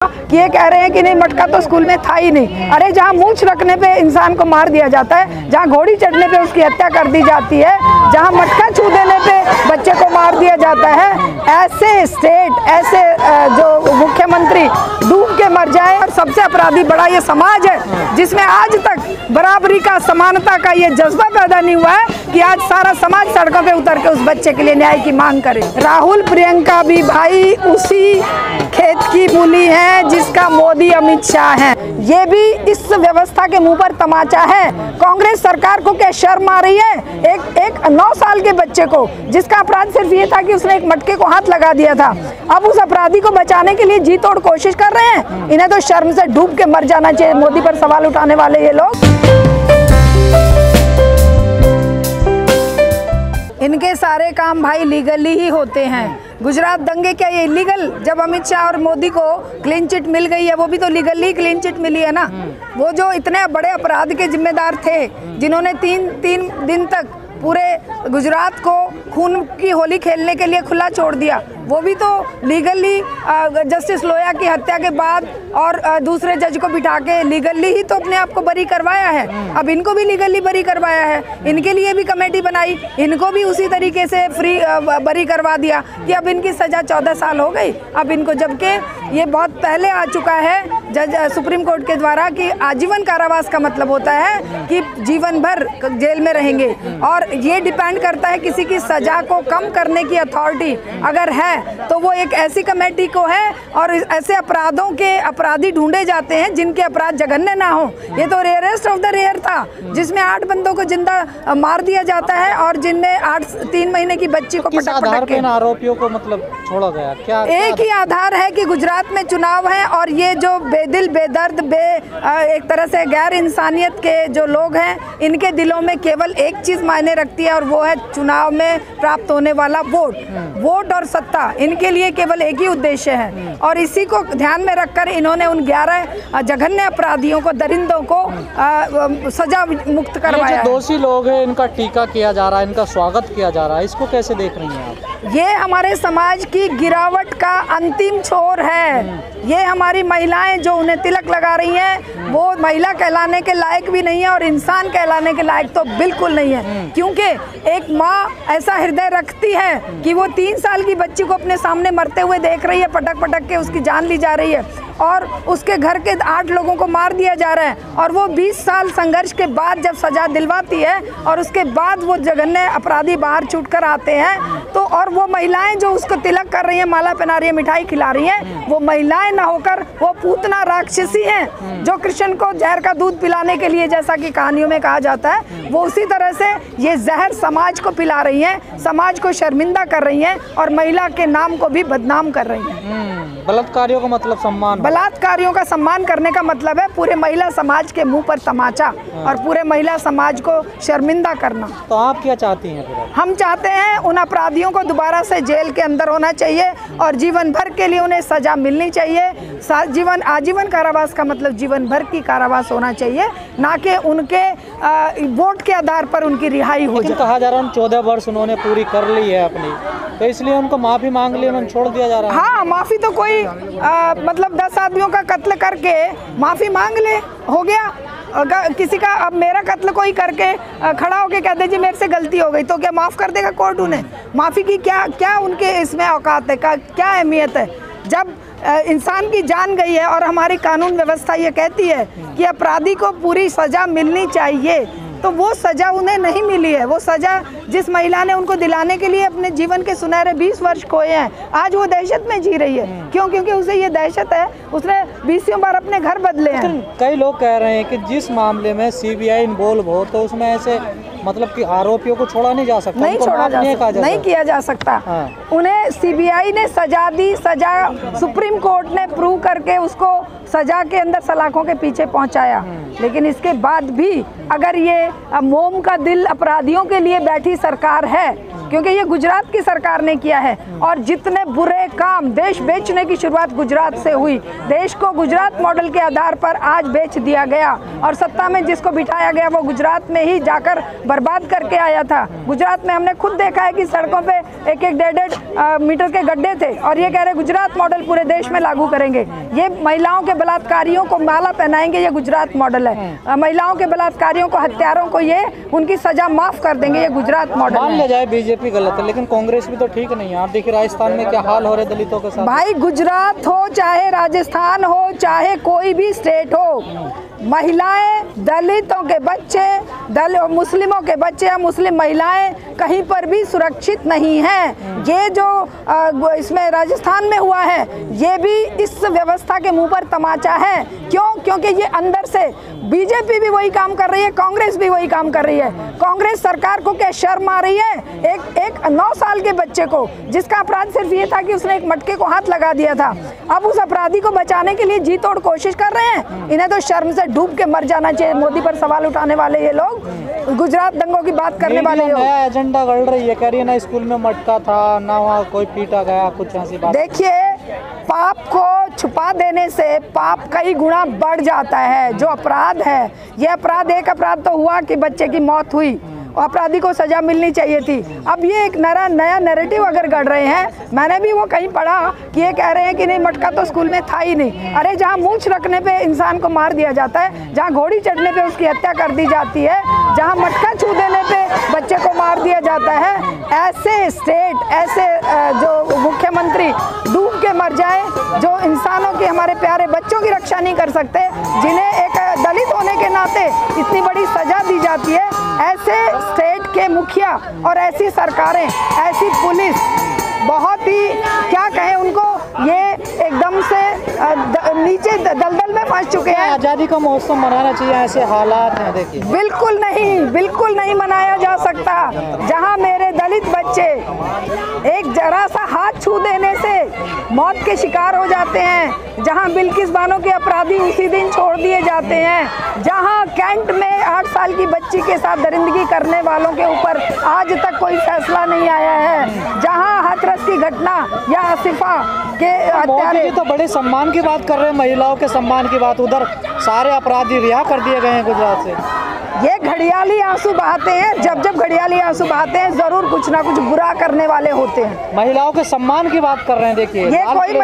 कि ये कह रहे हैं कि नहीं मटका तो स्कूल में था ही नहीं। अरे जहाँ मूंछ रखने पे इंसान को मार दिया जाता है, जहाँ घोड़ी चढ़ने पे उसकी हत्या कर दी जाती है, जहाँ मटका छू देने पे बच्चे को मार दिया जाता है, ऐसे स्टेट ऐसे जो मुख्यमंत्री डूब के मर जाए। और सबसे अपराधी बड़ा ये समाज है जिसमें आज तक बराबरी का समानता का ये जज्बा पैदा नहीं हुआ है कि आज सारा समाज सड़कों पे उतर के उस बच्चे के लिए न्याय की मांग करे। राहुल प्रियंका भी भाई उसी खेत की मूली है जिसका मोदी अमित शाह है। ये भी इस व्यवस्था के मुंह पर तमाचा है। कांग्रेस सरकार को क्या शर्म आ रही है? एक 9 साल के बच्चे को जिसका अपराध सिर्फ ये था कि उसने एक मटके को हाथ लगा दिया था, अब उस अपराधी को बचाने के लिए जी तोड़ कोशिश कर रहे हैं। इन्हें तो शर्म से डूब के मर जाना चाहिए, मोदी पर सवाल उठाने वाले ये लोग। इनके सारे काम भाई लीगली ही होते हैं। गुजरात दंगे क्या ये इलीगल? जब अमित शाह और मोदी को क्लीन चिट मिल गई है, वो भी तो लीगली क्लीन चिट मिली है ना। वो जो इतने बड़े अपराध के जिम्मेदार थे, जिन्होंने तीन दिन तक पूरे गुजरात को खून की होली खेलने के लिए खुला छोड़ दिया, वो भी तो लीगली जस्टिस लोया की हत्या के बाद और दूसरे जज को बिठा के लीगली ही तो अपने आप को बरी करवाया है। अब इनको भी लीगली बरी करवाया है, इनके लिए भी कमेटी बनाई, इनको भी उसी तरीके से फ्री बरी करवा दिया कि अब इनकी सज़ा 14 साल हो गई। अब इनको, जबकि ये बहुत पहले आ चुका है जज सुप्रीम कोर्ट के द्वारा कि आजीवन कारावास का मतलब होता है कि जीवन भर जेल में रहेंगे। और ये डिपेंड करता है किसी की सज़ा को कम करने की अथॉरिटी अगर है तो वो एक ऐसी कमेटी को है, और ऐसे अपराधों के अपराधी ढूंढे जाते हैं जिनके अपराध जघन्य ना हो। ये तो रेयरेस्ट ऑफ द रेयर था जिसमें 8 बंदों को जिंदा मार दिया जाता है और जिनमें 3 महीने की बच्ची को पटक के आरोपियों को मतलब छोड़ा गया। क्या एक ही आधार है कि गुजरात में चुनाव है और ये जो बेदिल बेदर्द एक तरह से गैर इंसानियत के जो लोग हैं, इनके दिलों में केवल एक चीज मायने रखती है और वो है चुनाव में प्राप्त होने वाला वोट और सत्ता। इनके लिए केवल एक ही उद्देश्य है और इसी को ध्यान में रखकर इन्होंने उन 11 जघन्य अपराधियों को, दरिंदों को सजा मुक्त करवाया। दोषी लोग हैं, इनका टीका किया जा रहा है, इनका स्वागत किया जा रहा है, इसको कैसे देख रही हैं आप? ये हमारे समाज की गिरावट का अंतिम छोर है। ये हमारी महिलाएं जो उन्हें तिलक लगा रही हैं, वो महिला कहलाने के लायक भी नहीं है और इंसान कहलाने के लायक तो बिल्कुल नहीं है। क्योंकि एक माँ ऐसा हृदय रखती है कि वो 3 साल की बच्ची को अपने सामने मरते हुए देख रही है, पटक पटक के उसकी जान ली जा रही है और उसके घर के 8 लोगों को मार दिया जा रहा है, और वो 20 साल संघर्ष के बाद जब सजा दिलवाती है और उसके बाद वो जघन्य अपराधी बाहर छूट कर आते हैं, तो और वो महिलाएं जो उसको तिलक कर रही हैं, माला पहना रही है, मिठाई खिला रही हैं, वो महिलाएं ना होकर वो पूतना राक्षसी हैं जो कृष्ण को जहर का दूध पिलाने के लिए, जैसा कि कहानियों में कहा जाता है, वो उसी तरह से ये जहर समाज को पिला रही हैं, समाज को शर्मिंदा कर रही हैं और महिला के नाम को भी बदनाम कर रही हैं। बलात्कारियों का मतलब सम्मान, बलात्कारियों का सम्मान करने का मतलब है पूरे महिला समाज के मुंह पर तमाचा और पूरे महिला समाज को शर्मिंदा करना। तो आप क्या चाहती हैं फिर? हम चाहते हैं उन अपराधियों को दोबारा से जेल के अंदर होना चाहिए और जीवन भर के लिए उन्हें सजा मिलनी चाहिए। आजीवन कारावास का मतलब जीवन भर की कारावास होना चाहिए, ना कि उनके वोट के आधार पर उनकी रिहाई हो जाए। कहा जा रहा है 14 वर्ष उन्होंने पूरी कर ली है अपनी, तो इसलिए उनको माफी मांग ली, उन्होंने छोड़ दिया जा रहा है। हाँ, माफी तो कोई मतलब 10 आदमियों का कत्ल करके माफी मांग ले, हो गया। किसी का अब मेरा कत्ल कोई करके खड़ा होके कह दे जी मेरे से गलती हो गई, तो क्या माफ कर देगा कोर्ट उन्हें? माफी की क्या उनके इसमें औकात है, क्या अहमियत है? जब इंसान की जान गई है और हमारी कानून व्यवस्था ये कहती है कि अपराधी को पूरी सजा मिलनी चाहिए, तो वो सजा उन्हें नहीं मिली है। वो सजा जिस महिला ने उनको दिलाने के लिए अपने जीवन के सुनहरे 20 वर्ष खोए हैं, आज वो दहशत में जी रही है। क्यों? क्योंकि उसे ये दहशत है, उसने 20 बार अपने घर बदले हैं। कई लोग कह रहे हैं कि जिस मामले में सीबीआई इन्वॉल्व हो तो उसमें ऐसे मतलब कि आरोपियों को छोड़ा नहीं जा सकता, नहीं छोड़ा जा सकता, नहीं किया जा सकता। उन्हें सीबीआई ने सजा दी, सजा सुप्रीम कोर्ट ने प्रूव करके उसको सजा के अंदर सलाखों के पीछे पहुंचाया, लेकिन इसके बाद भी अगर ये मोम का दिल अपराधियों के लिए बैठी सरकार है क्योंकि ये गुजरात की सरकार ने किया है। और जितने बुरे काम, देश बेचने की शुरुआत गुजरात से हुई, देश को गुजरात मॉडल के आधार पर आज बेच दिया गया और सत्ता में जिसको बिठाया गया वो गुजरात में ही जाकर बर्बाद करके आया था। गुजरात में हमने खुद देखा है कि सड़कों पे 1-1, 1.5 मीटर के गड्ढे थे और ये कह रहे गुजरात मॉडल पूरे देश में लागू करेंगे। ये महिलाओं के बलात्कारियों को माला पहनाएंगे, ये गुजरात मॉडल है। महिलाओं के बलात्कारियों को, हत्यारों को ये उनकी सजा माफ कर देंगे, ये गुजरात मॉडल मान लिया जाए बीजेपी गलत है, लेकिन कांग्रेस भी तो ठीक नहीं है। आप देखिए राजस्थान में क्या हाल हो रहे दलितों के साथ। भाई गुजरात हो चाहे राजस्थान हो चाहे कोई भी स्टेट हो, महिलाएं, दलितों के बच्चे, मुस्लिमों के बच्चे या मुस्लिम महिलाएं कहीं पर भी सुरक्षित नहीं हैं। ये जो इसमें राजस्थान में हुआ है ये भी इस व्यवस्था के मुंह पर तमाचा है। क्यों? क्योंकि ये अंदर से बीजेपी भी वही काम कर रही है, कांग्रेस भी वही काम कर रही है। कांग्रेस सरकार को क्या शर्म आ रही है? एक 9 साल के बच्चे को, जिसका अपराध सिर्फ ये था कि उसने एक मटके को हाथ लगा दिया था, अब उस अपराधी को बचाने के लिए जी तोड़ कोशिश कर रहे हैं। इन्हें तो शर्म से डूब के मर जाना चाहिए। मोदी पर सवाल उठाने वाले ये लोग, गुजरात दंगों की बात करने वाले लोग। नया एजेंडा गढ़ रही है, कह रही है ना स्कूल में मटका था, ना वहाँ कोई पीटा गया, कुछ ऐसी बात। देखिए, पाप को छुपा देने से पाप कई गुना बढ़ जाता है। जो अपराध है, ये अपराध, एक अपराध तो हुआ कि बच्चे की मौत हुई, अपराधी को सजा मिलनी चाहिए थी। अब ये एक नया नैरेटिव अगर गढ़ रहे हैं, मैंने भी वो कहीं पढ़ा कि ये कह रहे हैं कि नहीं मटका तो स्कूल में था ही नहीं। अरे जहाँ मूंछ रखने पे इंसान को मार दिया जाता है, जहाँ घोड़ी चढ़ने पे उसकी हत्या कर दी जाती है, जहाँ मटका छू देने पे बच्चे को मार दिया जाता है, ऐसे स्टेट, ऐसे जो मुख्यमंत्री डूब के मर जाए, जो इंसानों की, हमारे प्यारे बच्चों की रक्षा नहीं कर सकते, जिन्हें एक दलित होने के नाते इतनी बड़ी सजा दी जाती है, ऐसे स्टेट के मुखिया और ऐसी सरकारें, ऐसी पुलिस, बहुत ही क्या कहें उनको, ये एकदम से नीचे दलदल में फंस चुके हैं। आज़ादी का महोत्सव मनाना चाहिए, ऐसे हालात हैं देखिए। बिल्कुल नहीं मनाया जा सकता। जहां मेरे दलित बच्चे एक जरा सा हाथ छू देने से मौत के शिकार हो जाते हैं, जहां बिल्किस बानो के अपराधी उसी दिन छोड़ दिए जाते हैं, जहां कैंट में 8 साल की बच्ची के साथ दरिंदगी करने वालों के ऊपर आज तक कोई फैसला नहीं आया है, जहां हाथरस की घटना या आसिफा के हत्यारे, तो बड़े सम्मान की बात कर रहे हैं, महिलाओं के सम्मान की बात, उधर सारे अपराधी रिहा कर दिए गए हैं गुजरात से। ये घड़ियाली आंसू बहाते हैं। जब घड़ियाली आंसू बहाते हैं जरूर कुछ ना कुछ बुरा करने वाले होते हैं। महिलाओं के सम्मान की बात कर रहे हैं, देखिए ये कोई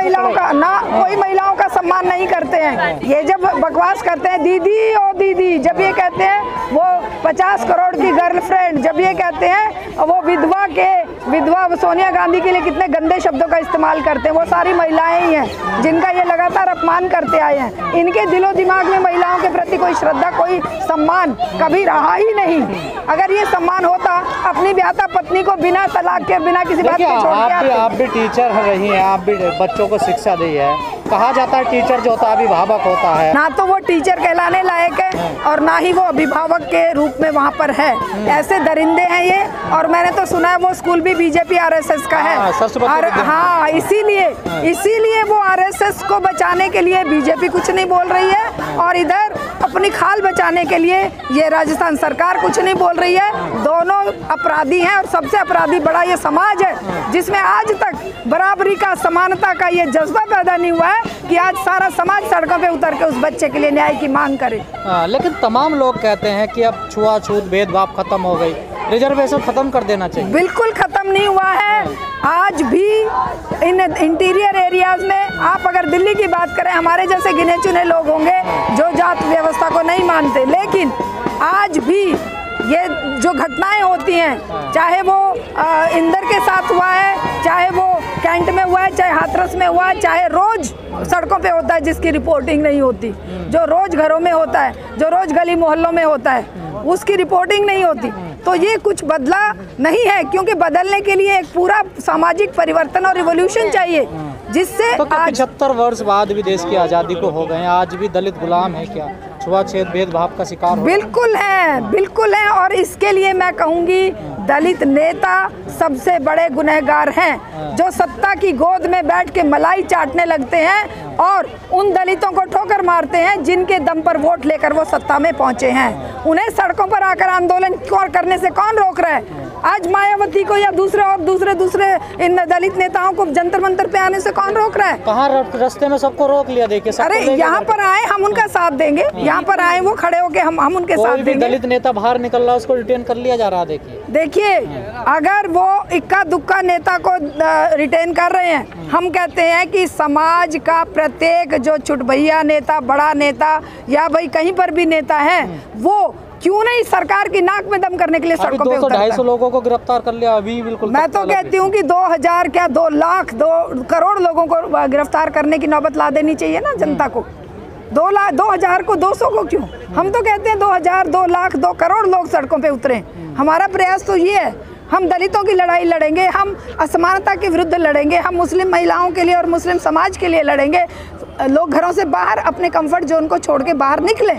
महिलाओं का सम्मान नहीं करते हैं। ये जब बकवास करते हैं दीदी ओ दीदी, जब ये कहते हैं वो 50 करोड़ की गर्लफ्रेंड, जब ये कहते हैं वो विधवा सोनिया गांधी के लिए कितने गंदे शब्दों का इस्तेमाल करते हैं, वो सारी महिलाएं ही हैं जिनका ये लगातार अपमान करते आए हैं। इनके दिलो दिमाग में महिलाओं के प्रति कोई श्रद्धा, कोई सम्मान कभी रहा ही नहीं। अगर ये सम्मान होता, अपनी ब्याहता पत्नी को बिना तलाक के, बिना किसी बात के छोड़ के आप भी टीचर रही हैं, आप भी बच्चों को शिक्षा दी है। कहा जाता है टीचर जो होता है अभिभावक होता है, ना तो वो टीचर कहलाने लायक है और ना ही वो अभिभावक के रूप में वहाँ पर है। ऐसे दरिंदे हैं ये। और मैंने तो सुना है वो स्कूल भी बीजेपी RSS का है। और हाँ, इसीलिए वो RSS को बचाने के लिए बीजेपी कुछ नहीं बोल रही है और इधर अपनी खाल बचाने के लिए ये राजस्थान सरकार कुछ नहीं बोल रही है। दोनों अपराधी हैं और सबसे अपराधी बड़ा ये समाज है, जिसमें आज तक बराबरी का, समानता का ये जज्बा पैदा नहीं हुआ है कि आज सारा समाज सड़कों पे उतर के उस बच्चे के लिए न्याय की मांग करे। लेकिन तमाम लोग कहते हैं कि अब छुआछूत, भेदभाव खत्म हो गई, रिजर्वेशन खत्म कर देना चाहिए। बिल्कुल खत्म नहीं हुआ है। आज भी इन इंटीरियर एरियाज में, आप अगर दिल्ली की बात करें, हमारे जैसे गिने चुने लोग होंगे जो जात व्यवस्था को नहीं मानते, लेकिन आज भी ये जो घटनाएं होती हैं, चाहे वो इंदर के साथ हुआ है, चाहे वो कैंट में हुआ है, चाहे हाथरस में हुआ है, चाहे रोज सड़कों पे होता है जिसकी रिपोर्टिंग नहीं होती, जो रोज घरों में होता है, जो रोज गली मोहल्लों में होता है, उसकी रिपोर्टिंग नहीं होती। तो ये कुछ बदला नहीं है, क्योंकि बदलने के लिए एक पूरा सामाजिक परिवर्तन और रिवॉल्यूशन चाहिए, जिससे तो 75 वर्ष बाद भी देश की आज़ादी को हो गए हैं, आज भी दलित गुलाम है क्या? छुआछूत, भेदभाव का शिकार? बिल्कुल है। और इसके लिए मैं कहूँगी दलित नेता सबसे बड़े गुनहगार हैं, जो सत्ता की गोद में बैठ के मलाई चाटने लगते हैं और उन दलितों को ठोकर मारते हैं जिनके दम पर वोट लेकर वो सत्ता में पहुंचे हैं। उन्हें सड़कों पर आकर आंदोलन करने से कौन रोक रहा है? आज मायावती को या दूसरे इन दलित नेताओं को जंतर मंतर पे आने से कौन रोक रहा है? कहाँ रास्ते में सबको रोक लिया, देखिए। अरे यहाँ पर आए, हम उनका साथ देंगे। यहाँ पर आए वो खड़े होके हम उनके साथ देंगे। दलित नेता बाहर निकल रहा है, उसको डिटेन कर लिया जा रहा है। देखिए अगर वो इक्का दुक्का नेता को रिटेन कर रहे हैं, हम कहते हैं कि समाज का प्रत्येक जो चुटभैया नेता, बड़ा नेता या भाई कहीं पर भी नेता है, वो क्यों नहीं सरकार की नाक में दम करने के लिए सड़कों पे उतरता है? 200-250 लोगों को गिरफ्तार कर लिया अभी, बिल्कुल। मैं तो कहती हूँ कि 2000 क्या 2 लाख 2 करोड़ लोगों को गिरफ्तार करने की नौबत ला देनी चाहिए ना जनता को। 2000 को 200 को क्यों? हम तो कहते हैं 2000, 2 लाख 2 करोड़ लोग सड़कों पे उतरे। हमारा प्रयास तो ये है, हम दलितों की लड़ाई लड़ेंगे, हम असमानता के विरुद्ध लड़ेंगे, हम मुस्लिम महिलाओं के लिए और मुस्लिम समाज के लिए लड़ेंगे। लोग घरों से बाहर अपने कंफर्ट जोन को छोड़ के बाहर निकले।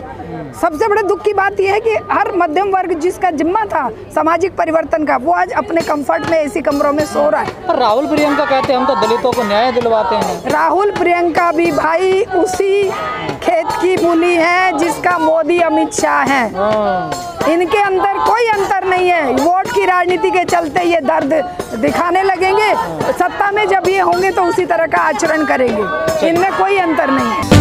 सबसे बड़े दुख की बात यह है कि हर मध्यम वर्ग जिसका जिम्मा था सामाजिक परिवर्तन का, वो आज अपने कंफर्ट में एसी कमरों में सो रहा है। पर राहुल प्रियंका कहते हैं हम तो दलितों को न्याय दिलवाते हैं। राहुल प्रियंका भी भाई उसी खेत की मूली है जिसका मोदी अमित शाह है। इनके अंदर कोई अंतर नहीं है। वोट की राजनीति के चलते ये दर्द दिखाने लगेंगे, सत्ता में जब ये होंगे तो उसी तरह का आचरण करेंगे। इनमें कोई अंतर नहीं है।